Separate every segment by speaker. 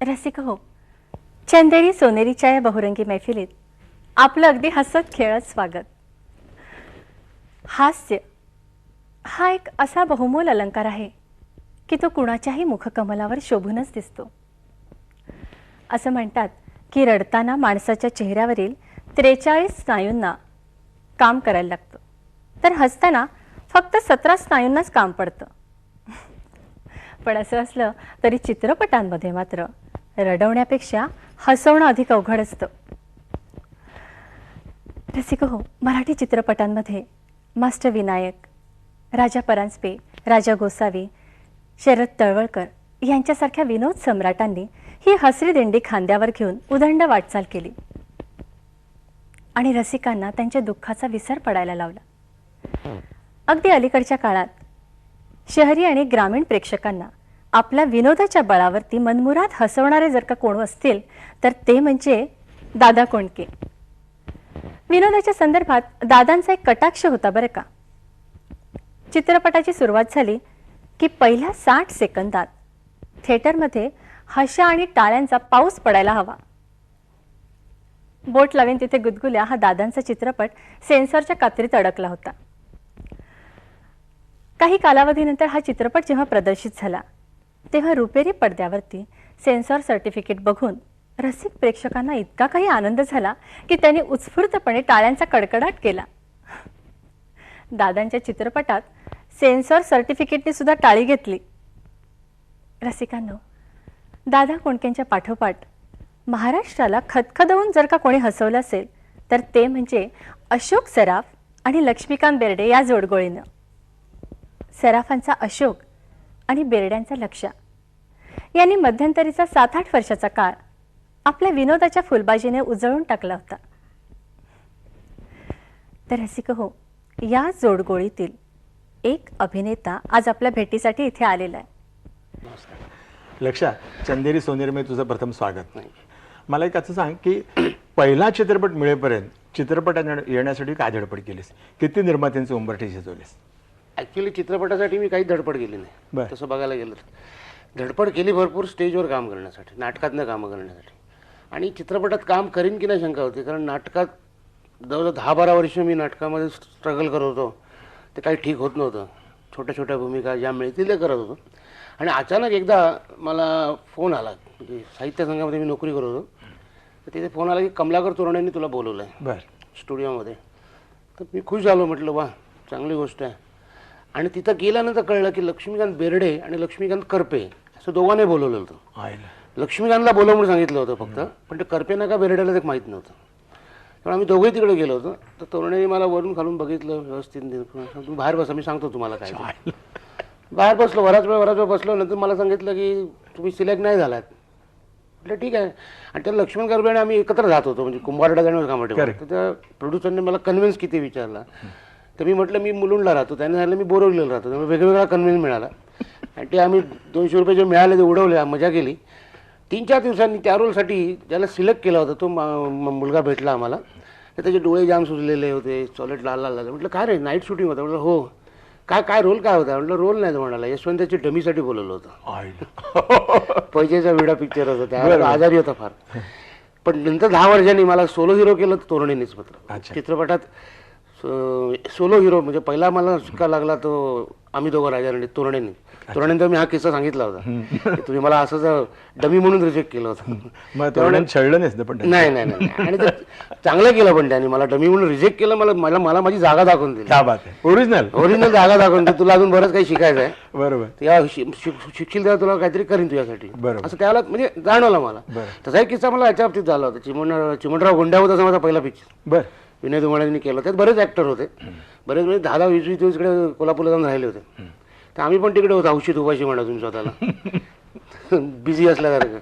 Speaker 1: रसिक हो, चंदेरी सोनेरीच्या या बहुरंगी मैफिलीत आपलं अगदी हसत खेळत स्वागत. हास्य हा एक असा बहुमोल अलंकार आहे की तो कुणाच्याही मुखकमलावर शोभूनच दिसतो. असं म्हणतात की रडताना माणसाच्या चेहऱ्यावरील 43 स्नायूंना काम करायला लागतं, तर हसताना फक्त 17 स्नायूंनाच काम पडतं. पण असं असलं तरी चित्रपटांमध्ये मात्र रडवण्यापेक्षा हसवणं अधिक अवघड असतं. रसिक हो, मराठी चित्रपटांमध्ये मास्टर विनायक, राजा परांजपे, राजा गोसावी, शरद तळवळकर यांच्यासारख्या विनोद सम्राटांनी ही हसरी दिंडी खांद्यावर घेऊन उदंड वाटचाल केली आणि रसिकांना त्यांच्या दुःखाचा विसर पडायला लावला. अगदी अलीकडच्या काळात शहरी आणि ग्रामीण प्रेक्षकांना आपल्या विनोदाच्या बळावरती मनमुराद हसवणारे जर का कोण असतील तर ते म्हणजे दादा कोंडके. विनोदाच्या संदर्भात दादांचा एक कटाक्ष होता बरं का. चित्रपटाची सुरुवात झाली की पहिल्या 60 सेकंदात थिएटरमध्ये हशा आणि टाळ्यांचा पाऊस पडायला हवा. बोट लावीन तिथे गुदगुल्या हा दादांचा चित्रपट सेन्सॉरच्या कात्रीत अडकला होता. काही कालावधीनंतर हा चित्रपट जेव्हा प्रदर्शित झाला तेव्हा रुपेरी पडद्यावरती सेन्सॉर सर्टिफिकेट बघून रसिक प्रेक्षकांना इतका काही आनंद झाला की त्यांनी उत्स्फूर्तपणे टाळ्यांचा कडकडाट केला. दादांच्या चित्रपटात सेन्सॉर सर्टिफिकेटने सुद्धा टाळी घेतली. रसिकांनो, दादा कोंडकेंच्या पाठोपाठ महाराष्ट्राला खदखदवून जर का कोणी हसवलं असेल तर ते म्हणजे अशोक सराफ आणि लक्ष्मीकांत बेर्डे या जोडगोळीनं. सराफांचा अशोक आणि बेर्ड्यांचा लक्षा यांनी मध्यंतरीचा 7-8 वर्षाचा काळ आपल्या विनोदाच्या फुलबाजीने उजळून टाकला होता. तर रसिक हो, या जोडगोळीतील एक अभिनेता आज आपल्या भेटीसाठी इथे आलेला आहे.
Speaker 2: नमस्कार लक्षा, चंदेरी सोनेरीमध्ये तुझं प्रथम स्वागत. नाही, मला एक असं सांग की पहिला चित्रपट मिळेपर्यंत चित्रपटात येण्यासाठी काय धडपड केलीस? किती निर्मात्यांचे उंबरठे शिजवलेस?
Speaker 3: ॲक्च्युली चित्रपटासाठी मी काही धडपड केली नाही. तसं बघायला गेलं तर धडपड केली भरपूर स्टेजवर काम करण्यासाठी, नाटकातनं कामं करण्यासाठी. आणि चित्रपटात काम करीन की नाही शंका होती, कारण नाटकात जवळजवळ 10-12 वर्ष मी नाटकामध्ये स्ट्रगल करत होतो. ते काही ठीक होत नव्हतं. छोट्या छोट्या भूमिका ज्या मिळतील ते करत होतो. आणि अचानक एकदा मला फोन आला, म्हणजे साहित्य संघामध्ये मी नोकरी करत होतो, तर तिथे फोन आला की कमलाकर तोरणेंनी तुला बोलवलं आहे स्टुडिओमध्ये. तर मी खुश झालो, म्हटलं वा चांगली गोष्ट आहे. आणि तिथं गेल्यानंतर कळलं की लक्ष्मीकांत बेर्डे आणि लक्ष्मीकांत करपे असं दोघांनी बोलवलं होतं. लक्ष्मीकांतला बोलव म्हणून सांगितलं होतं फक्त, पण ते करपेना का बेर्डेला ते माहीत नव्हतं. त्यामुळे आम्ही दोघंही तिकडे गेलो होतो. तर तोरणेने मला वरून खालून बघितलं व्यवस्थित, तुम्ही बाहेर बसा, मी सांगतो तुम्हाला काय. बाहेर बसलो, बराच वेळ बसलो. नंतर मला सांगितलं की तुम्ही सिलेक्ट नाही झालात. म्हटलं ठीक आहे. आणि त्या लक्ष्मण करपे आणि आम्ही एकत्र जात होतो, म्हणजे कुंभारडा आणि कामाटे. तर त्या प्रोड्युसरने मला कन्व्हिन्स किती विचारला. तर मी म्हटलं मी मुलुंडला राहतो, त्याने सांगितलं मी बोरवलीला राहतो. त्यामुळे वेगवेगळा कन्व्हिन्स मिळाला. आणि ते आम्ही 200 रुपये जे मिळाले ते उडवले, मजा केली. 3-4 दिवसांनी त्या रोलसाठी ज्याला सिलेक्ट केला होता तो मुलगा भेटला आम्हाला. तर त्याचे डोळे जाम सुजलेले होते, चॉलेट लाल लाल झालं. म्हटलं काय रे, नाईट शूटिंग होतं? म्हटलं हो. काय रोल काय होता? म्हटलं रोल नाही म्हणाला, यशवंताची डमीसाठी बोलवलं होतं. पैजेचा विडा पिक्चर होता, त्यावेळेला आजारी होता फार. पण नंतर 10 वर्षांनी मला सोलो हिरो केलं तोरणेनेच. मात्र चित्रपटात सोलो हिरो म्हणजे पहिला मला शिक्का लागला तो आम्ही दोघं राजाराणी तोरणेंनी. तोरणेंतर मी हा किस्सा सांगितला होता, तुम्ही मला असंच डमी म्हणून रिजेक्ट केलं होतं. नाही. आणि ते चांगलं केलं, पण त्यांनी मला डमी म्हणून रिजेक्ट केलं. मला माझी जागा दाखवून दिली. ओरिजिनल जागा दाखवून दिली. तुला अजून बरंच काही शिकायचं आहे, बरोबर, तेव्हा शिकशील तेव्हा तुला काहीतरी करीन तुझ्यासाठी, असं त्याला म्हणजे जाणवलं मला. तसा एक किस्सा मला याच्या बाबतीत झाला होता. चिमणराव गोंड्या होता माझा पहिला पिक्चर, विनय दुमाळ्यांनी केलं. त्यात बरेच ॲक्टर होते, बरेच म्हणजे 10-20 दिवस इकडे कोल्हापूरला जाऊन राहिले होते. तर आम्ही पण तिकडे होतो, औषध उपाशी म्हणा तुम्ही स्वतःला बिझी असल्यासारखं.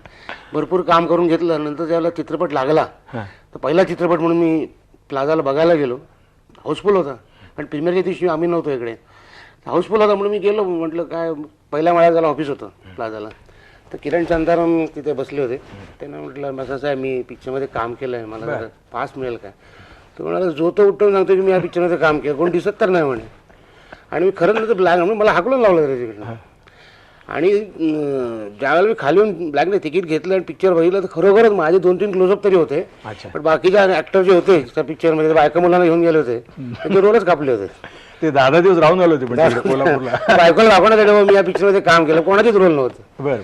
Speaker 3: भरपूर काम करून घेतलं. नंतर ज्यावेळेला चित्रपट लागला, तर पहिला चित्रपट म्हणून मी प्लाझाला बघायला गेलो. हाऊसफुल होता, पण प्रीमियरच्या दिवशी आम्ही नव्हतो इकडे. हाऊसफुल होता म्हणून मी गेलो. म्हटलं काय, पहिल्या माळ्यात त्याला ऑफिस होतं प्लाझाला. तर किरण शांताराम तिथे बसले होते. त्यांना म्हटलं असं आहे, मी पिक्चरमध्ये काम केलं आहे, मला पास मिळेल काय? तो म्हणाला, जो तो उठवून सांगतो की मी या पिक्चरमध्ये काम केलं, कोण दिसत तर नाही म्हणे. आणि मी खरंच नंतर ब्लॅक मला हाकलून लावलं त्याच्याकडनं. आणि ज्यावेळेला मी खाली येऊन ब्लॅकने तिकीट घेतलं आणि पिक्चर बघितलं तर खरोखरच माझे 2-3 क्लोजअप तरी होते.
Speaker 2: अच्छा.
Speaker 3: पण बाकीचे ऍक्टर जे होते त्या पिक्चरमध्ये बायका मुलांना घेऊन गेले होते ते रोलच कापले होते.
Speaker 2: ते 10 दिवस राहून आले होते पण तिकडे कोल्हापूरला.
Speaker 3: बायकोला दाखवण्यासाठी मी या पिक्चरमध्ये काम केलं, कोणाचेच रोल नव्हते.
Speaker 2: बरं.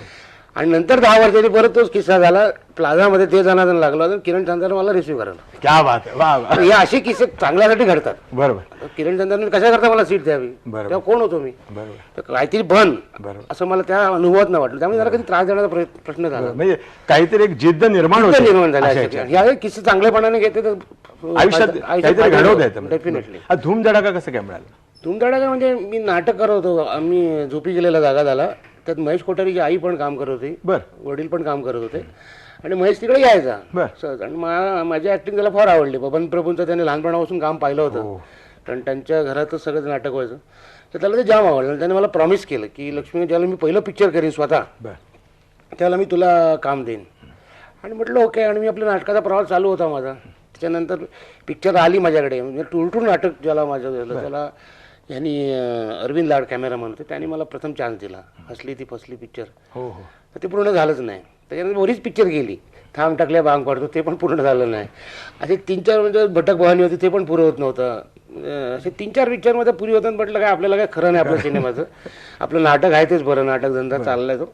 Speaker 3: आणि नंतर 10 वर्षांनी परत तोच किस्सा झाला. प्लाझामध्ये ते जणांना लागला आणि किरण चंद्रने मला रिसिव्ह करायला.
Speaker 2: क्या बात आहे, वा वा.
Speaker 3: हे असे किस्से चांगल्यासाठी घडतात.
Speaker 2: बरोबर
Speaker 3: किरण चंद्रने कशा करता मला सीट द्यावी,
Speaker 2: बरोबर.
Speaker 3: तेव्हा कोण होतो मी,
Speaker 2: बरोबर
Speaker 3: तर काहीतरी बन
Speaker 2: बरोबर.
Speaker 3: असं मला त्या अनुभवात नाही वाटलं. त्यामुळे जरा कधी त्रास देण्याचा प्रश्न झाला.
Speaker 2: म्हणजे काहीतरी एक जिद्द निर्माण होते
Speaker 3: निर्माण झाला.
Speaker 2: अशा ह्याच्यात.
Speaker 3: या किस्से चांगल्यापणाने घेते तर
Speaker 2: आयुष्यात काहीतरी घडवता येतं.
Speaker 3: डेफिनेटली.
Speaker 2: हा धूमधडाका कसं काय मिळाला?
Speaker 3: धूमधडाका म्हणजे मी नाटक करत होतो. आम्ही झोपी गेलेला जागा झाला. त्यात महेश कोठारीची आई पण काम करत होती,
Speaker 2: बर.
Speaker 3: वडील पण काम करत होते. आणि महेश तिकडे यायचा
Speaker 2: बर.
Speaker 3: सहज. आणि माझी ऍक्टिंग त्याला फार आवडली. बबन प्रभूंचं त्याने लहानपणापासून काम पाहिलं होतं, कारण त्यांच्या घरातच सगळं नाटक व्हायचं. तर त्याला ते जाम आवडलं. त्याने मला प्रॉमिस केलं की लक्ष्मी, ज्याला मी पहिलं पिक्चर करीन स्वतः त्याला मी तुला काम देईन. आणि म्हटलं ओके. आणि मी आपल्या नाटकाचा प्रवास चालू होता माझा. त्याच्यानंतर पिक्चर आली माझ्याकडे, म्हणजे टूर नाटक ज्याला माझं झालं त्याला यांनी अरविंद लाड कॅमेरामन होते, त्यांनी मला प्रथम चान्स दिला. हसली ती फसली पिक्चर.
Speaker 2: हो हो.
Speaker 3: तर ते पूर्ण झालंच नाही. त्याच्यानंतर बरीच पिक्चर गेली. थांब टाकल्या बांग पडतो ते पण पूर्ण झालं नाही. असे 3-4 म्हणजे भटक भवानी होती ते पण पुरं होत नव्हतं. असे 3-4 पिक्चरमध्ये पुरी होतं. म्हटलं काय आपल्याला काय खरं नाही आपल्या सिनेमाचं, आपलं नाटक आहे तेच बरं, नाटक धंदा चाललाय तो.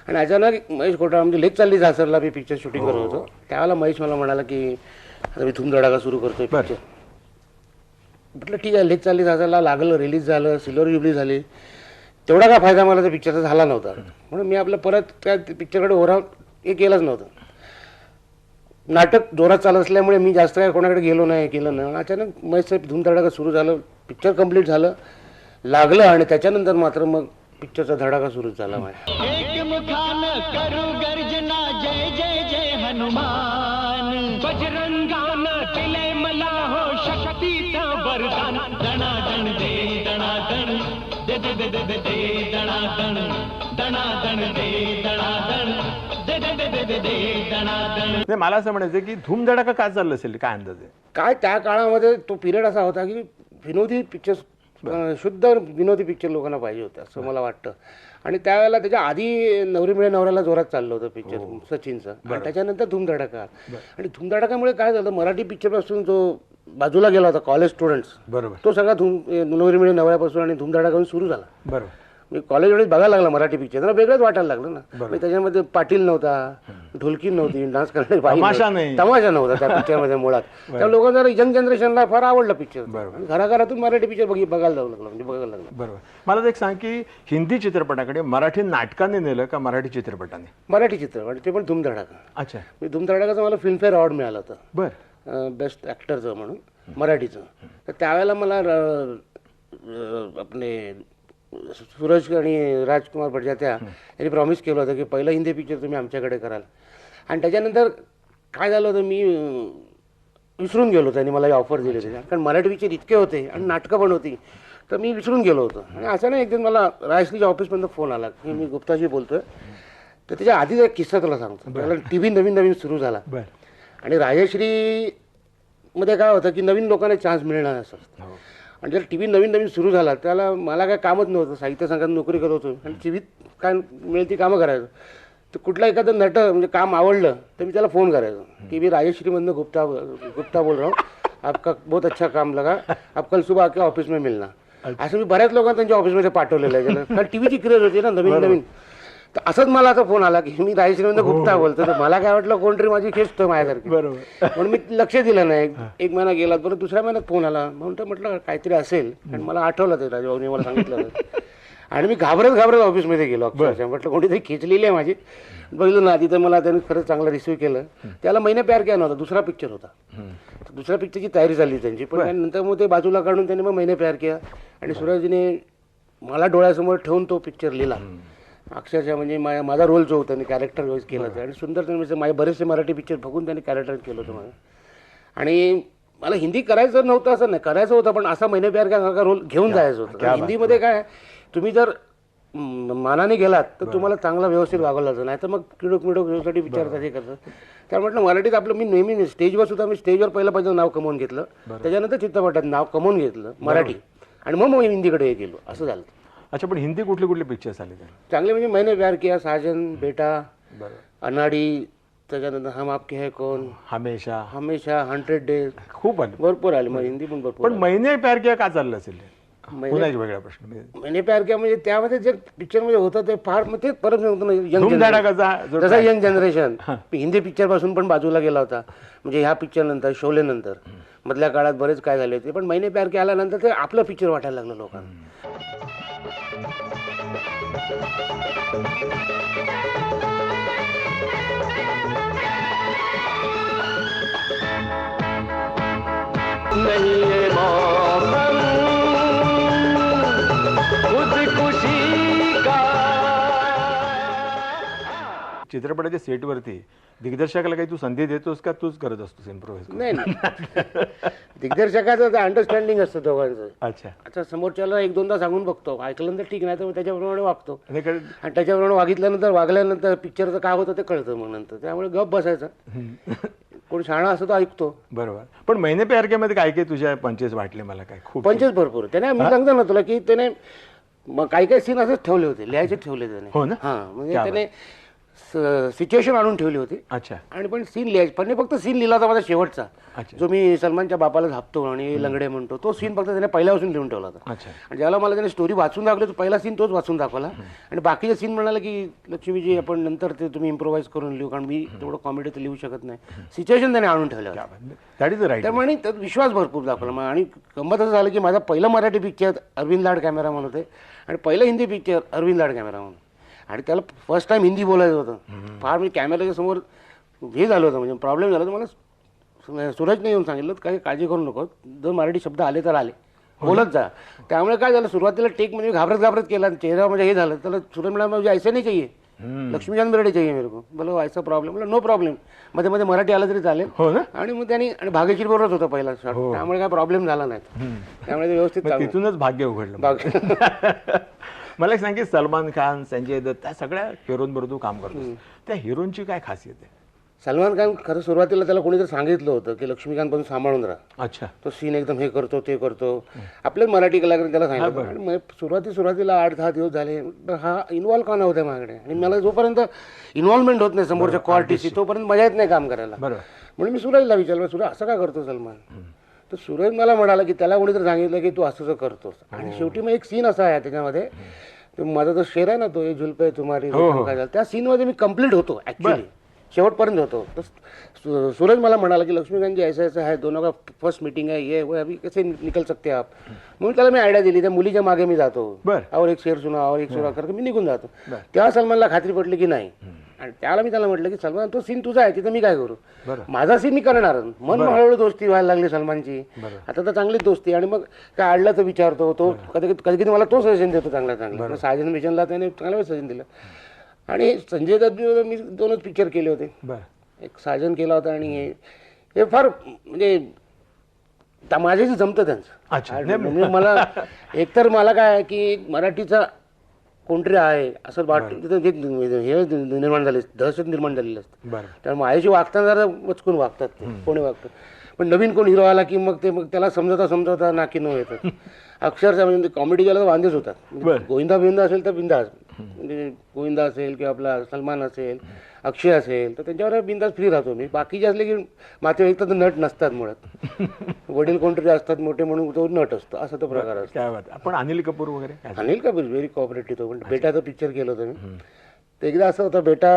Speaker 3: आणि अचानक महेश कोठार म्हणजे लेक चालली सासरला मी पिक्चर शूटिंग करत होतो. त्यावेळेला महेश मला म्हणाला की आता मी धूमधडाका सुरू करतोय पिक्चर. म्हटलं ठीक आहे. लेक चालली सासरला लागलं, रिलीज झालं, सिल्वर जुबली झाली. तेवढा काय फायदा मला त्या पिक्चरचा झाला नव्हता. म्हणून मी आपलं परत त्या पिक्चरकडे ओव्हरऑल हे केलंच नव्हतं. नाटक जोरात चालत असल्यामुळे मी जास्त काय कोणाकडे गेलो नाही, केलं नाही. अचानक महेश धूमधडाका सुरू झालं, पिक्चर कम्प्लीट झालं, लागलं. आणि त्याच्यानंतर मात्र मग पिक्चरचा धडाका सुरू झाला माझ्या.
Speaker 4: एक मुखान करू गर्जना जय जय जय हनुमान, बजरंगान केले मला हो शक्तीचं वरदान. दणादण दे दणादण दे दे दे दे दे दे दणादण, दणादण दे दणादण दे दे दे दे दे दे दणादण.
Speaker 2: नाही, मला असं म्हणायचं की धूमधडाका का चाललं असेल, काय अंदाज आहे?
Speaker 3: काय त्या काळामध्ये तो पिरियड असा होता की विनोदी पिक्चर, शुद्ध विनोदी पिक्चर लोकांना पाहिजे होतं असं मला वाटतं. आणि त्यावेळेला त्याच्या आधी नवरी मिळे नवऱ्याला जोरात चाललं होतं पिक्चर सचिनचं. आणि त्याच्यानंतर धूमधडाका. आणि धूमधडाकामुळे काय झालं, मराठी पिक्चरपासून जो बाजूला गेला होता कॉलेज स्टुडंट्स,
Speaker 2: बरोबर,
Speaker 3: तो सगळा नवरी मिळे नवऱ्यापासून आणि धूमधडाकापासून सुरू झाला.
Speaker 2: बरोबर.
Speaker 3: मी कॉलेजमध्ये बघायला लागला मराठी पिक्चर, त्यांना वेगळंच वाटायला लागलं ना. त्याच्यामध्ये पाटील नव्हता, ढोलकी नव्हती, डान्स करणारी बाई
Speaker 2: तमाशा
Speaker 3: नव्हता त्या पिक्चरमध्ये मुळात. त्या लोकांना यंग जनरेशनला फार आवडला पिक्चर. घराघरातून मराठी पिक्चर बघायला जाऊ लागला, म्हणजे बघायला लागला.
Speaker 2: बरोबर. मला एक सांग की हिंदी चित्रपटाकडे मराठी नाटकाने नेलं का मराठी चित्रपटाने?
Speaker 3: मराठी चित्रपट, ते पण धूमधडाका.
Speaker 2: अच्छा.
Speaker 3: धूमधडाकाचं मला फिल्मफेअर अवॉर्ड मिळालं होतं,
Speaker 2: बर,
Speaker 3: बेस्ट ॲक्टरचं म्हणून मराठीचं. तर त्यावेळेला मला आपले सूरज आणि राजकुमार बडजात्या यांनी प्रॉमिस केलं होतं की पहिलं हिंदी पिक्चर तुम्ही आमच्याकडे कराल. आणि त्याच्यानंतर काय झालं होतं, मी विसरून गेलो. त्यांनी मला ऑफर दिली होती, कारण मराठी पिक्चर इतके होते आणि नाटकं पण होती, तर मी विसरून गेलो होतो. आणि असं नाही, एक दिवस मला रायश्रीच्या ऑफिसमधून फोन आला की मी गुप्ताजी बोलतोय. तर त्याच्या आधीचा एक किस्सा तुला सांगतो. त्याला TV नवीन सुरू झाला. आणि राजश्रीमध्ये काय होतं की नवीन लोकांना चान्स मिळणार असं. आणि जर TV नवीन सुरू झाला, त्याला मला काय कामच नव्हतं, साहित्य संघात नोकरी करत होतो आणि टीव्हीत काय मिळेल ती कामं करायचं. तर कुठला एखादं नट म्हणजे काम आवडलं तर मी त्याला फोन करायचो की मी राजश्रीमधनं गुप्ता बोल रहा हूँ, आपका बहुत अच्छा काम लगा, आप कल सुबह आके ऑफिस में मिलना. असं मी बऱ्याच लोकांना त्यांच्या ऑफिसमध्ये पाठवलेलं आहे. कारण टीव्हीची क्रेज होती ना नवीन. तर असंच मला आता फोन आला की मी राजश्रीमधनं गुप्ता बोलतो. तर मला काय वाटलं कोणतरी माझी खेचतो माझ्यासारखी, म्हणून मी लक्ष दिलं नाही. एक महिना गेला, परत दुसऱ्या महिन्यात फोन आला. म्हणून म्हटलं काहीतरी असेल. आणि मला आठवलं ते राजभाऊनी मला सांगितलं. आणि मी घाबरत ऑफिसमध्ये गेलो. म्हटलं कोणीतरी खेचलेली आहे माझी. बघितलं ना, तिथं मला त्याने खरंच चांगलं रिसिव्ह केलं. त्याला मैंने प्यार किया नव्हता, दुसरा पिक्चर होता. दुसऱ्या पिक्चरची तयारी झाली त्यांची. पण नंतर मग ते बाजूला काढून त्यांनी मग मैंने प्यार किया. आणि सूरजने मला डोळ्यासमोर ठेवून तो पिक्चर लिहिला अक्षरशः. म्हणजे माझा रोल जो होता त्यांनी कॅरेक्टर वाईज केला होता. आणि सुंदर त्यांनी माझे बरेचसे मराठी पिक्चर बघून त्यांनी कॅरेक्टर केलं होतं माझं. आणि मला हिंदी करायचं नव्हतं असं नाही, करायचं होतं, पण असा मैंने प्यार किया रोल घेऊन जायचं होतं. हिंदीमध्ये काय, तुम्ही जर मानाने गेलात तर तुम्हाला चांगला व्यवस्थित वागवलं जातं, नाही तर मग किडोक साठी विचारतात हे करतात. त्या म्हटलं मराठीत आपलं मी नेहमी स्टेजवर सुद्धा मी स्टेजवर पहिलं नाव कमवून घेतलं, त्याच्यानंतर चित्रपटात नाव कमवून घेतलं मराठी. आणि मग हिंदीकडे हे गेलो, असं झालं.
Speaker 2: अच्छा, पण हिंदी कुठले कुठले पिक्चर्स आले त्याने?
Speaker 3: चांगले म्हणजे मैंने प्यार किया, साजन, बेटा,
Speaker 2: बरं.
Speaker 3: अनाडी, त्याच्यानंतर हम आपके है कौन,
Speaker 2: हमेशा,
Speaker 3: हमेशा, 100 डेज,
Speaker 2: खूप आले.
Speaker 3: भरपूर आले. मग हिंदी पण भरपूर
Speaker 2: पण मैंने प्यार किया का चाललं असेल? पुन्हा एक वेगळा प्रश्न.
Speaker 3: मैंने प्यार किया म्हणजे त्यामध्ये जे पिक्चर मध्ये होतं ते फार, मग ते परत सांगतो ना, यंग
Speaker 2: धूमधडाकाचा जो
Speaker 3: जसा यंग जनरेशन हिंदी पिक्चर पासून पण बाजूला गेला होता. म्हणजे ह्या पिक्चर नंतर, शोले नंतर मधल्या काळात बरेच काय झाले होते, पण मैंने प्यार किया आल्यानंतर ते आपलं पिक्चर वाटायला लागलं लोकांना.
Speaker 4: नहीं ये मौसम खुदकुशी का.
Speaker 2: चित्रपटाच्या सेटवरती दिग्दर्शकाला काही तू संधी देतोस का तूच करत असतोस इम्प्रोव्हाइज?
Speaker 3: नाही दिग्दर्शकाचं अंडरस्टँडिंग असतं दोघांचं.
Speaker 2: अच्छा.
Speaker 3: आता समोरच्याला एक दोनदा सांगून बघतो, ऐकलं तर ठीक, नाही तर त्याच्याप्रमाणे वागतो.
Speaker 2: आणि काय-
Speaker 3: आणि त्याच्याप्रमाणे वागल्यानंतर पिक्चरचं काय होतं ते कळतं मग नंतर. त्यामुळे गप बसायचं. कोण शाळा असतो तो ऐकतो.
Speaker 2: बरोबर. पण मैंने प्यार किया मध्ये काय काय तुझ्या पंचेस वाटले मला? काय खूप
Speaker 3: पंचेस भरपूर. त्याने मी सांगतो ना तुला की त्याने मग काही सीन असेच ठेवले होते, लिहायचे ठेवले त्याने.
Speaker 2: हो ना?
Speaker 3: हां, म्हणजे
Speaker 2: क्या
Speaker 3: त्याने सिच्युएशन आणून ठेवली होती.
Speaker 2: अच्छा.
Speaker 3: आणि पण सीन लिहायचे, पण फक्त सीन लिहिला होता माझा शेवटचा,
Speaker 2: अच्छा.
Speaker 3: जो मी सलमानच्या बापाला झापतो आणि लंगडे म्हणतो, तो सीन फक्त त्याने पहिल्यापासून लिहून ठेवला होता.
Speaker 2: अच्छा.
Speaker 3: आणि ज्याला मला त्याने स्टोरी वाचून दाखवली तो पहिला सीन तोच वाचून दाखवला. आणि बाकीचे सीन म्हणाला की लक्ष्मीजी आपण नंतर ते तुम्ही इम्प्रोव्हाइज करून लिहू, कारण मी तेवढं कॉमेडी तर लिहू शकत नाही. सिच्युएशन त्याने आणून ठेवलं होतं.
Speaker 2: That is right.
Speaker 3: त्यामुळे त्यात विश्वास भरपूर दाखवला. मग आणि गंमत असं झालं की माझा पहिला मराठी पिक्चर अरविंद लाड कॅमेरामॅन होते आणि पहिलं हिंदी पिक्चर अरविंद लाड कॅमेरामॅन. आणि त्याला फर्स्ट टाइम हिंदी बोलायचं होतं. फार मी कॅमेऱ्याच्या समोर हे झालं होतं, म्हणजे प्रॉब्लेम झाला. तर मला सूरजने येऊन सांगितलं काही काळजी करू नको, जर मराठी शब्द आले तर आले, बोलत जा. त्यामुळे काय झालं, सुरुवातीला टेक म्हणजे घाबरत केला, चेहरा म्हणजे हे झालं. त्याला सूरज म्हणाला म्हणजे ऐसे नाही चाहिए, लक्ष्मीकांत बेर्डे चाहिए मेरे को. बोलो ऐसा प्रॉब्लेम, नो प्रॉब्लेम, मध्ये मध्ये मराठी आलं तरी चालेल.
Speaker 2: हो ना?
Speaker 3: आणि मग त्यांनी आणि भाग्यशीर बरोबरच होता पहिला शॉट, त्यामुळे काय प्रॉब्लेम झाला नाही. त्यामुळे ते व्यवस्थित
Speaker 2: मग तिथूनच भाग्य उघडलं. मला एक सांग की सलमान खान, संजय दत्त त्या सगळ्या हिरोंबरोबर तू काम करतोस, त्या हिरोंची काय खासियत आहे?
Speaker 3: सलमान खान खरं सुरुवातीला त्याला कोणीतरी सांगितलं होतं की लक्ष्मीकांतपासून सांभाळून राहा.
Speaker 2: अच्छा.
Speaker 3: तो सीन एकदम हे करतो ते करतो. आपल्याच मराठी कलाकारांनी त्याला सांगितलं. आणि मग सुरुवातीला 8-10 दिवस झाले, हा इन्व्हॉल्व का नव्हता माझ्याकडे. आणि मला जोपर्यंत इन्व्हॉल्वमेंट होत नाही समोरच्या क्वालिटीशी, तोपर्यंत मजा येत नाही काम करायला.
Speaker 2: बरोबर.
Speaker 3: म्हणून मी सूरजला विचारलं, सूरज असं का करतो सलमान? तर सूरज मला म्हणाला की त्याला कोणीतरी सांगितलं की तू असं करतोस. आणि शेवटी मग एक सीन असा आहे त्याच्यामध्ये, माझा जो शेर आहे ना तो, झुलपे तुम्हारी, त्या सीनमध्ये मी कम्प्लीट होतो ऍक्च्युली, शेवटपर्यंत होतो. तर सूरज मला म्हणाला की लक्ष्मीकांत जी ऐसा है, दोनों का फर्स्ट मीटिंग है, ये वो अभी कैसे निकल सकते आप. म्हणून त्याला मी आयडिया दिली, त्या मुलीच्या मागे मी जातो, और एक शेर सुना और एक सुना करके मी निघून जातो. तेव्हा सलमानला खात्री पडली की नाही. आणि त्याला म्हटलं की सलमान तो सीन तुझा आहे, तिथं मी काय करू, माझा सीन मी करणार. मन हळूहळू दोस्ती व्हायला लागली सलमानची. आता तर चांगलीच दोस्ती. आणि मग काय अडलं तर विचारतो तो, कधी मला तो सजेशन देतो चांगला. साजन विजनला त्याने चांगलं सजेशन दिलं. आणि संजय दत्त मी 2च पिक्चर केले होते. एक साजन केला होता आणि हे फार म्हणजे माझ्याशी जमतं त्यांचं. म्हणजे मला एकतर मला काय आहे की मराठीचा कोणतरी आहे असं वाटतं, तिथं हे निर्माण झाले, दहशत निर्माण झालेली असते. त्यामुळे माझ्याशी वागताना जरा वचकून वागतात ते, कोणी वागतं. पण नवीन कोण हिरो आला की मग त्याला समजवता नाकी न येतात अक्षरशः. म्हणजे कॉमेडी ज्याला वांदेच होतात. गोविंदा असेल तर बिंदास, म्हणजे गोविंदा असेल किंवा आपला सलमान असेल, अक्षय असेल, तर त्यांच्यावर बिंदास फ्री राहतो मी. बाकीचे असले की मात्र एक तर नट नसतात मुळात, वडील कोणतरी असतात मोठे म्हणून तो नट असतो, असा तो प्रकार असतो.
Speaker 2: आपण अनिल कपूर वगैरे?
Speaker 3: Anil Kapoor very cooperative. तो पण बेटाचं पिक्चर केलं होतं मी. तर एकदा असं होतं, बेटा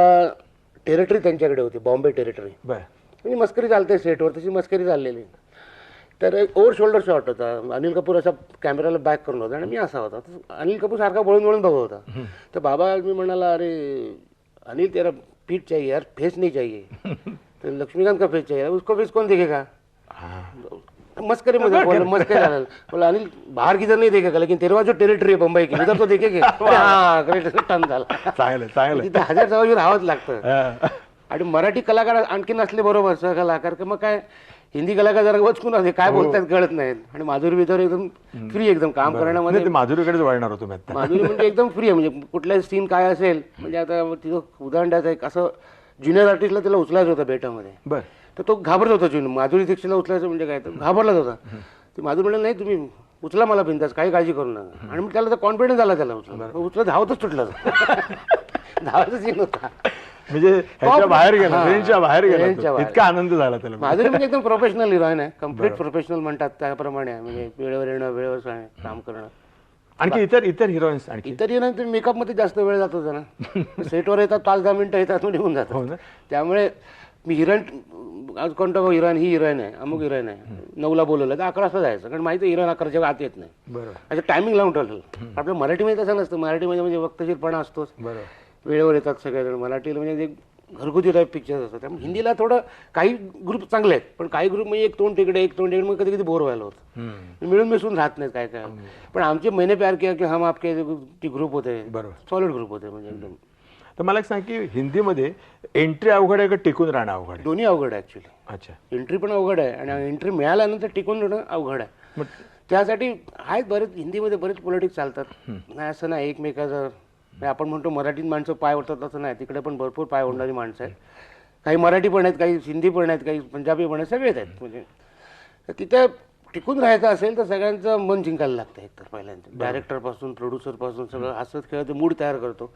Speaker 3: टेरिटरी त्यांच्याकडे होती, बॉम्बे टेरिटरी. म्हणजे मस्करी चालते सेटवर, तशी मस्करी चाललेली. तर एक ओव्हर शोल्डर शॉट होता. अनिल कपूर असा कॅमेराला बॅक करून होता आणि मी असा होता. अनिल कपूर सारखा वळून बघत होता. तर बाबा मी म्हणाला, अरे अनिल तेरा पीठ चाहिए यार, फेस नहीं चाहिए. तो लक्ष्मीकांत का फेस चाहिए, उसको फेस कौन देखेगा. मस्करी मध्ये बोला, मस्करी झाला. बोला अनिल बाहर किधर नहीं देखेगा, लेकिन तेरे जो टेरिटरी है बंबई की उधर तो देखेगा. हा टन झाला.
Speaker 2: चांगलं.
Speaker 3: तिथे 1000 जागा राहावंच लागतं. आणि मराठी कलाकार आणखी नसले बरोबर सहकलाकार, मग काय हिंदी कलाकार जरा वचकून असते, काय बोलतात कळत नाहीत. आणि माधुरी बिधुरी एकदम फ्री, एकदम काम करण्यामध्ये.
Speaker 2: माधुरीकडेच वळणार होतो मी.
Speaker 3: माधुरी म्हणजे एकदम फ्री आहे. म्हणजे कुठलाही सीन काय असेल, म्हणजे आता तिथं उदाहरण द्यायचं एक असं ज्युनियर आर्टिस्टला त्याला उचलायचं होतं बेटामध्ये. तर तो घाबरत होता. माधुरी दीक्षितला उचलायचं म्हणजे काय, तर घाबरलाच होता. ते माधुरी म्हणाले नाही तुम्ही उचला मला बिंदास, काही काळजी करू नका. आणि मग त्याला तर कॉन्फिडन्स आला, त्याला उचला धावतच तुटला धावायचा सीन होता.
Speaker 2: म्हणजे ह्याच्या बाहेर गेला,
Speaker 3: हा.
Speaker 2: रेंजच्या बाहेर गेला
Speaker 3: रेंजच्या
Speaker 2: तो.
Speaker 3: बाहेर.
Speaker 2: इतका आनंद झाला त्याला.
Speaker 3: माझं म्हणजे एकदम प्रोफेशनल हिरोईन आहे, कम्प्लीट प्रोफेशनल म्हणतात त्याप्रमाणे आहे. म्हणजे वेळेवर येणं, वेळेवर काम करणं.
Speaker 2: आणखी इतर हिरोईन्स आणखी
Speaker 3: इतर हिरोईन मेकअप मध्ये जास्त वेळ जातो त्यांना, सेटवर येतात 5-10 मिनिटं येतात निघून
Speaker 2: हो
Speaker 3: जातात.
Speaker 2: ना?
Speaker 3: त्यामुळे मी हिरोईन आज कोणता हिरोईन, ही हिरोईन आहे, अमुक हिरोईन आहे, 9ला बोलवलं तर 11 वाजता जायचं, कारण माहिती हिरोईन 11च्या आत येत नाही.
Speaker 2: बरोबर
Speaker 3: अच्छा टायमिंग लावून ठेवलं. आपल्या मराठीमध्ये तसं नसतं. मराठीमध्ये म्हणजे वक्तशीरपणा असतोच,
Speaker 2: बरोबर
Speaker 3: वेळेवर येतात सगळेजण. मराठीला म्हणजे एक घरगुती टाईप पिक्चर असतात. त्यामुळे हिंदीला थोडं काही ग्रुप चांगले आहेत, पण काही ग्रुप म्हणजे एक तोंड तिकडे मग कधी कधी बोर व्हायला होतं, मिळून मिसळून राहत नाहीत काय काय. पण आमचे मैंने प्यार किया की हम आपके ती ग्रुप होते,
Speaker 2: बरोबर
Speaker 3: सॉलिड ग्रुप होते म्हणजे एकदम.
Speaker 2: तर मला एक सांग की हिंदीमध्ये एंट्री अवघड आहे का टिकून राहणं अवघड आहे?
Speaker 3: दोन्ही अवघड आहे ॲक्च्युली.
Speaker 2: अच्छा.
Speaker 3: एंट्री पण अवघड आहे आणि एंट्री मिळाल्यानंतर टिकून राहणं अवघड आहे.
Speaker 2: मग
Speaker 3: त्यासाठी आहेत बरेच हिंदीमध्ये बरेच पॉलिटिक्स चालतात. नाही असं नाही एकमेकाचं म्हणजे आपण म्हणतो मराठीत माणसं पाय ओढतात असं नाही, तिकडे पण भरपूर पाय ओढणारी माणसं आहेत. काही मराठी पण आहेत, काही हिंदी पण आहेत, काही पंजाबी पण आहेत, सगळेच आहेत. म्हणजे तिथे टिकून राहायचं असेल तर सगळ्यांचं मन जिंकायला लागतं एकतर पहिल्यांदा. डायरेक्टरपासून प्रोड्युसरपासून सगळं हसत खेळत मूड तयार करतो.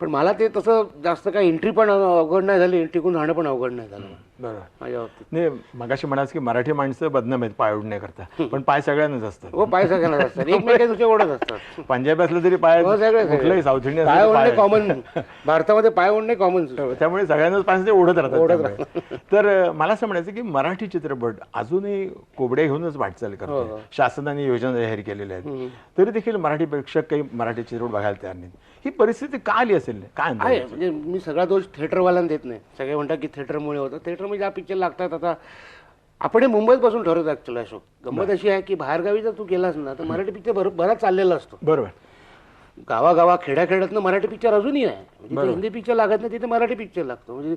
Speaker 3: पण मला ते तसं जास्त काही एंट्री पण अवघड नाही झाली, टिकून राहणं पण अवघड नाही झालं
Speaker 2: बरोबर.
Speaker 3: माझ्या बाबतीत.
Speaker 2: नाही मगाशी म्हणास की मराठी माणसं बदनाम आहेत पाय ओढण्याकरता, पण पाय सगळ्यांनाच असतात.
Speaker 3: हो पाय सगळ्यांना असतात, एकमेकांचे ओढत असतात.
Speaker 2: पंजाबी असलं तरी पाय,
Speaker 3: हो, सगळे
Speaker 2: कुठलंही साऊथ इंडियन
Speaker 3: पाय
Speaker 2: असलं
Speaker 3: ओढणे
Speaker 2: तरी पाय.
Speaker 3: कॉमन, भारतामध्ये पाय ओढणे कॉमन.
Speaker 2: त्यामुळे सगळ्यांनाच पाय ते ओढत राहतात त्यामुळे. तर मला असं म्हणायचं की मराठी चित्रपट अजूनही कोबड्या घेऊनच वाटचाल करतो. शासनाने योजना जाहीर केलेल्या आहेत, तरी देखील मराठी प्रेक्षक काही मराठी चित्रपट बघायला तयार नाही. ही परिस्थिती का आली असेल, काय अंदाज?
Speaker 3: आहे म्हणजे मी सगळा दोष थिएटरवाल्यांना देत नाही. सगळे म्हणतात की थिएटरमुळे होतं. थिएटरमध्ये ज्या पिक्चर लागतात आता आपण हे मुंबईत बसून ठरवतो ॲक्च्युअली अशोक. गंमत अशी आहे की बाहेरगावी जर तू गेलास ना तर मराठी पिक्चर बराच चाललेला असतो.
Speaker 2: बरोबर.
Speaker 3: गावागावा खेड्याखेड्यातनं मराठी पिक्चर अजूनही आहे. म्हणजे ते हिंदी पिक्चर लागत नाही, तिथे मराठी पिक्चर लागतो. म्हणजे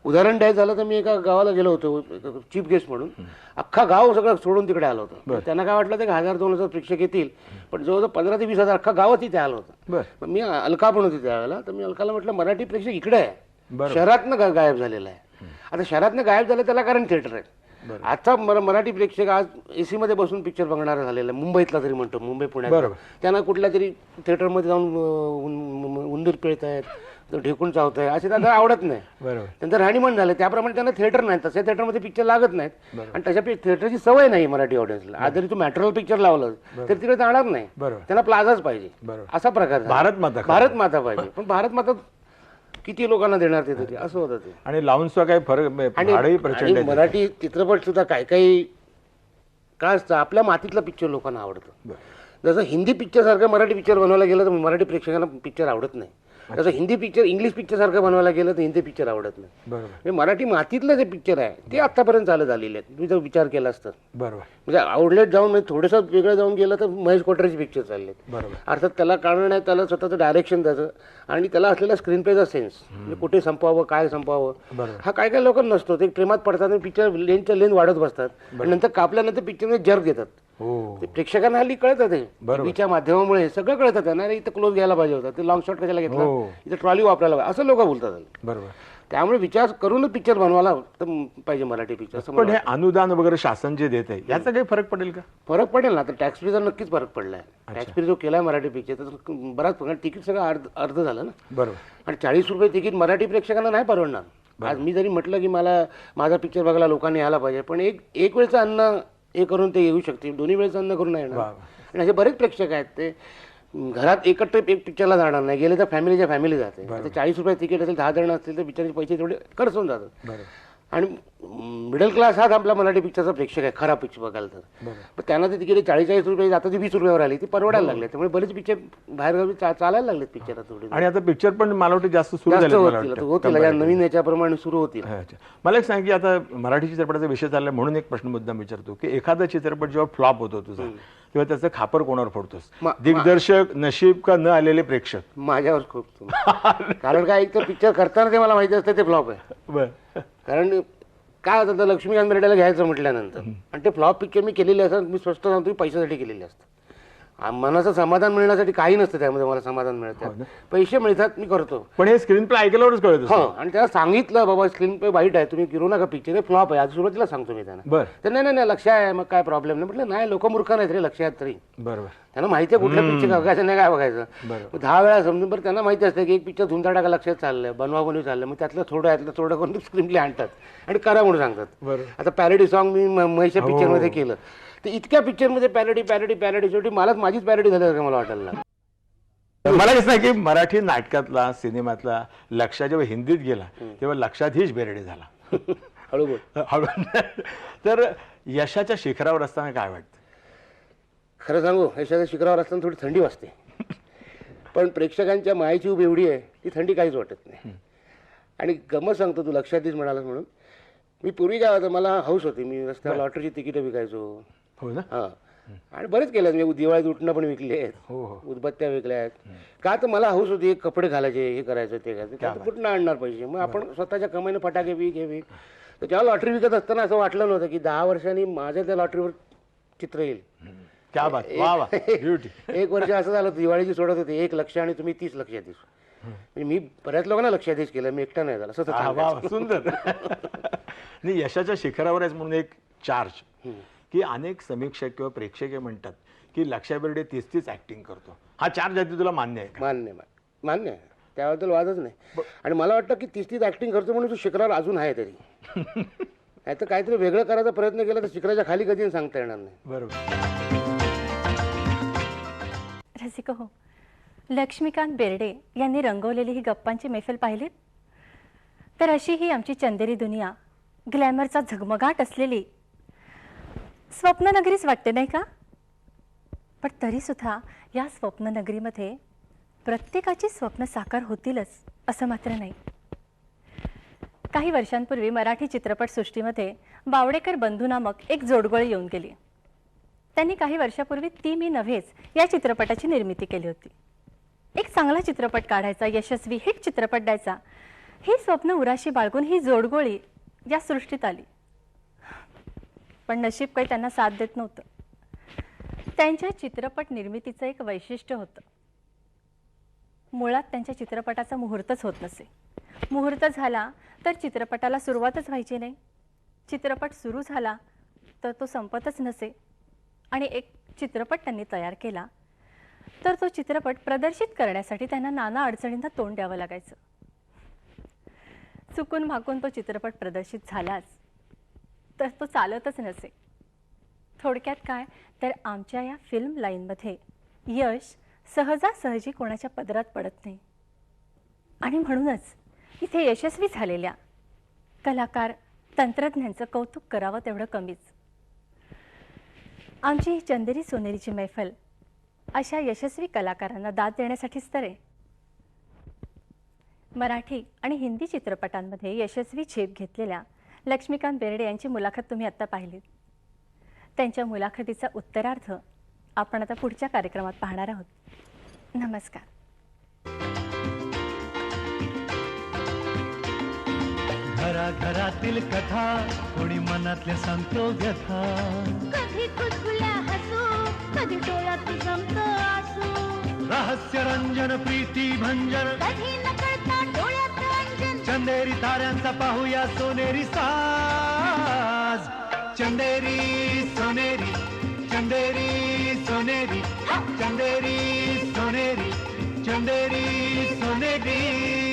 Speaker 3: उदाहरण द्यायचं झालं तर मी एका गावाला गेलो होतो चीफ गेस्ट म्हणून. अख्खा गाव सगळं सोडून तिकडे आलं होतं. त्यांना काय वाटलं ते 1000-2000 प्रेक्षक येतील, पण जवळजवळ 15,000 ते 20,000 अख्खा गावच तिथे आलं होतं. पण मी अलका पण होती त्यावेळेला, तर मी अलकाला म्हटलं मराठी प्रेक्षक इकडे आहे, शहरातनं गायब झालेला आहे. आता शहरातनं गायब झालं त्याला कारण थिएटर आहे. आता मराठी प्रेक्षक आज AC मध्ये बसून पिक्चर बघणारा झालेला आहे, मुंबईतला तरी म्हणतो, मुंबई पुण्यात. त्यांना कुठल्या तरी थिएटरमध्ये जाऊन उंदीर पिळत आहेत, ढेकून चावत आहे असे त्यांना आवडत नाही. त्यांचं राहणीमान झालं, त्याप्रमाणे त्यांना थिएटर नाही, तशा थिएटरमध्ये पिक्चर लागत नाहीत. आणि तशा थिएटरची सवय नाही मराठी ऑडियन्सला. आज जरी तू मॅट्रोल पिक्चर लावलं तर तिकडे जाणार नाही, त्यांना प्लाझाच पाहिजे असा प्रकार. भारत माता पाहिजे, पण भारत माता किती लोकांना देणार ते तरी असं होतं ते.
Speaker 2: आणि लावूनचा काही फरक
Speaker 3: आणि मराठी चित्रपट सुद्धा काही काय असतं, आपल्या मातीतला पिक्चर लोकांना आवडतं. जसं हिंदी पिक्चर सारखं मराठी पिक्चर बनवायला गेलं तर मराठी प्रेक्षकांना पिक्चर आवडत नाही. जसं हिंदी पिक्चर इंग्लिश पिक्चर सारखं बनवायला गेलं तर हिंदी पिक्चर आवडत नाही. मराठी मातीतलं जे पिक्चर आहे ते आतापर्यंत चालत आलेले आहेत. तुम्ही जर विचार केला असतं म्हणजे आउटलेट जाऊन म्हणजे थोडंसं वेगळं जाऊन गेलं तर महेश कोठारेचे पिक्चर चाललेत. अर्थात त्याला कारण आहे, त्याला स्वतःचं डायरेक्शन त्याचं आणि त्याला असलेला स्क्रीन प्लेचा सेन्स, म्हणजे कुठे संपवावं काय संपवावं हा काय काय लोकांना नसतो. ते प्रेमात पडतात आणि पिक्चर लेनच्या लेन वाढत बसतात आणि नंतर कापल्यानंतर पिक्चरमध्ये जर्क देतात. प्रेक्षकांना हल्ली कळतं ते टीव्हीच्या माध्यमामुळे सगळं कळतं त्यांना. इथं क्लोज घ्यायला पाहिजे होता, ते लॉंग शॉट कशाला घेतला, इथं ट्रॉली वापरायला पाहिजे असं लोक बोलतात. त्यामुळे विचार करूनच पिक्चर बनवायला पाहिजे मराठी पिक्चर.
Speaker 2: पण हे अनुदान वगैरे शासन जे देत आहे याचा काही फरक पडेल का?
Speaker 3: फरक पडेल ना. तर टॅक्स फ्रीचा नक्कीच फरक पडलाय. टॅक्स फ्री जो केलाय मराठी पिक्चर तर बराच तिकीट सगळं अर्ध झालं ना.
Speaker 2: बरोबर.
Speaker 3: आणि 40 रुपये तिकीट मराठी प्रेक्षकांना नाही परवडणार. आज मी जरी म्हटलं की मला माझा पिक्चर बघायला लोकांनी यायला पाहिजे, पण एक वेळचं अन्न हे करून ते येऊ शकतील, दोन्ही वेळचं अन्न करून नाही येणार. आणि असे बरेच प्रेक्षक आहेत ते घरात एकत्र एक पिक्चरला जाणार नाही, गेले तर फॅमिलीच्या फॅमिली जाते. 40 रुपये तिकीट असेल, 10 जण असतील तर पिक्चरचे पैसे थोडे खर्च होऊन जातात. आणि मिडल क्लास हाच आपला मराठी पिक्चरचा प्रेक्षक आहे खरा पिक्चर बघायला तर. पण त्यांना ते तिकीट 40-40 रुपये आता ती 20 रुपयावर आली, ती परवडायला लागली. त्यामुळे बरेच पिक्चर बाहेरगावी चालायला लागलेत पिक्चर थोडी.
Speaker 2: आणि आता पिक्चर पण मला वाटतं जास्त सुरू
Speaker 3: होतील नवीन याच्याप्रमाणे सुरू होतील.
Speaker 2: मला एक सांग की आता मराठी चित्रपटाचा विषय चालला म्हणून एक प्रश्न मुद्दाम विचारतो की एखादा चित्रपट जेव्हा फ्लॉप होतो तुझा तेव्हा त्याचं खापर कोणावर फोडतोस? दिग्दर्शक, नशीब का न आलेले प्रेक्षक?
Speaker 3: माझ्यावर खूप. कारण काय, एक तर पिक्चर करताना ते मला माहिती असतं ते फ्लॉप आहे. कारण काय होतं, लक्ष्मीकांत बेर्डेला घ्यायचं म्हटल्यानंतर आणि ते फ्लॉप पिक्चर मी केलेले असतात, मी स्वस्त सांगतो पैशासाठी केलेले असतात. मनाचं समाधान मिळण्यासाठी काही नसतं त्यामध्ये, मला समाधान मिळतं, पैसे मिळतात, मी करतो.
Speaker 2: पण हे स्क्रीन प्ले ऐकल्यावरच कळत
Speaker 3: हो, आणि त्याला सांगितलं बाबा स्क्रीन प्ले वाईट आहे, तुम्ही गिरू नका, पिक्चर फ्लॉप आहे, आज सुरुवातीला सांगतो मी त्यांना.
Speaker 2: बरं.
Speaker 3: तर नाही नाही लक्ष आहे, मग काय प्रॉब्लेम नाही. म्हटलं नाही, लोक मूर्ख नाहीत रे, लक्ष आहेत तरी.
Speaker 2: बरोबर.
Speaker 3: त्यांना माहिती आहे कुठलं पिक्चर बघायचं नाही, काय बघायचं. 10 वेळा समजून बरं त्यांना माहिती असतं की एक पिक्चर धुमधडाका का लक्षात चाललंय, बनवाबनवी चाललं, मग त्यातलं थोडं करून स्क्रीन प्ले आणतात आणि करा म्हणून सांगतात. आता पॅरोडी सॉन्ग मी महेशच्या पिक्चरमध्ये केलं, तर इतक्या पिक्चरमध्ये पॅरोडी शेवटी मलाच माझीच पॅरोडी झाली का मला वाटायला लागलं.
Speaker 2: मला कसं आहे की मराठी नाटकातला सिनेमातला लक्षा जेव्हा हिंदीत गेला तेव्हा लक्षात हीच बेरडी झाला.
Speaker 3: हळू.
Speaker 2: तर यशाच्या शिखरावर असताना काय वाटतं?
Speaker 3: खरं सांगू, यशाच्या शिखरावर असताना थोडी थंडी वाजते, पण प्रेक्षकांच्या मायेची उभी एवढी आहे ती थंडी काहीच वाटत नाही. आणि गमत सांगतो, तू लक्षात म्हणालास म्हणून, मी पूर्वी काय होतं, मला हौस होती, मी रस्त्यावर लॉटरीची तिकीटं विकायचो.
Speaker 2: हो ना.
Speaker 3: हां, आणि बरेच केलं मी, दिवाळीत उठणं पण विकले आहेत, उदबत्त्या विकल्या आहेत. का तर मला हौस होती, कपडे घालायचे, हे करायचं ते करायचं, कुठनं आणणार पैसे, मग आपण स्वतःच्या कमाईने फटाके विक. तर जेव्हा लॉटरी विकत असताना असं वाटलं नव्हतं की 10 वर्षांनी माझ्या त्या लॉटरीवर चित्र येईल.
Speaker 2: क्या बात, वा वा, ब्युटी.
Speaker 3: 1 वर्ष असं झालं, दिवाळीची सोडत होते 1 लक्ष आणि तुम्ही 30 लक्षाधीश. म्हणजे मी बऱ्याच लोकांना लक्षाधीश केलं, मी एकटा नाही झाला. असं
Speaker 2: सुंदर. नाही, यशाच्या शिखरावर आहेच म्हणून एक चार्ज की अनेक समीक्षक किंवा प्रेक्षक म्हणतात की लक्षा बेर्डे 30 ऍक्टिंग करतो. हा चार्ज आहे, तुला मान्य आहे?
Speaker 3: मान्य आहे, त्याबद्दल वादच नाही. आणि मला वाटतं की 30 ऍक्टिंग करतो म्हणून तू शिखरावर अजून आहे तरी. नाही तर काहीतरी वेगळं करायचा प्रयत्न केला तर शिखराच्या खाली कधी सांगता येणार नाही.
Speaker 2: बरोबर.
Speaker 1: रसिक हो, लक्ष्मीकांत बेर्डे यांनी रंगवलेली ही गप्पांची मैफल पाहिलीत तर अशी ही आमची चंदेरी दुनिया, ग्लॅमरचा झगमगाट असलेली स्वप्ननगरीच वाटते नाही का? पण तरीसुद्धा या स्वप्ननगरीमध्ये प्रत्येकाची स्वप्न साकार होतीलच असं मात्र नाही. काही वर्षांपूर्वी मराठी चित्रपटसृष्टीमध्ये बावडेकर बंधू नामक एक जोडगोळी येऊन गेली. त्यांनी काही वर्षापूर्वी ती मी नव्हेच या चित्रपटाची निर्मिती केली होती. एक चांगला चित्रपट काढायचा, यशस्वी हिट चित्रपट द्यायचा, ही स्वप्न उराशी बाळगून ही जोडगोळी या सृष्टीत आली. पण नशीब काही त्यांना साथ देत नव्हतं. त्यांच्या चित्रपट निर्मितीचं एक वैशिष्ट्य होतं, मुळात त्यांच्या चित्रपटाचा मुहूर्तच होत नसे. मुहूर्त झाला तर चित्रपटाला सुरुवातच व्हायची नाही, चित्रपट सुरू झाला तर तो संपतच नसे. आणि एक चित्रपट त्यांनी तयार केला तर तो चित्रपट प्रदर्शित करण्यासाठी त्यांना नाना अडचणींना तोंड द्यावं लागायचं. चुकून भाकून तो चित्रपट प्रदर्शित झालाच तर तो चालतच नसे. थोडक्यात काय तर आमच्या या फिल्म लाईनमध्ये यश सहजासहजी कोणाच्या पदरात पडत नाही. आणि म्हणूनच इथे यशस्वी झालेल्या कलाकार तंत्रज्ञांचं कौतुक करावं तेवढं कमीच. आमची ही चंदेरी सोनेरीची मैफल अशा यशस्वी कलाकारांना दाद देण्यासाठीच तर आहे. मराठी आणि हिंदी चित्रपटांमध्ये यशस्वी झेप घेतलेल्या लक्ष्मीकांत बेर्डे यांची मुलाखत तुम्ही आत्ता पाहिलीत. त्यांच्या मुलाखतीचा उत्तरार्ध आपण आता पुढच्या कार्यक्रमात पाहणार आहोत. नमस्कार.
Speaker 4: घराघरातील कथा, कोणी मनातले सांगतो व्यथा,
Speaker 5: कधी कुसकुल्या हसू, कधी डोळ्यात जमतो आसू,
Speaker 4: रहस्य रंजन प्रीती भंजन,
Speaker 5: कधी न कळता डोळ्यात रंजन.
Speaker 4: चंदेरी ताऱ्यांचा पाहूया सोनेरी साज. चंदेरी सोनेरी, चंदेरी सोनेरी, चंदेरी सोनेरी, चंदेरी सोनेरी.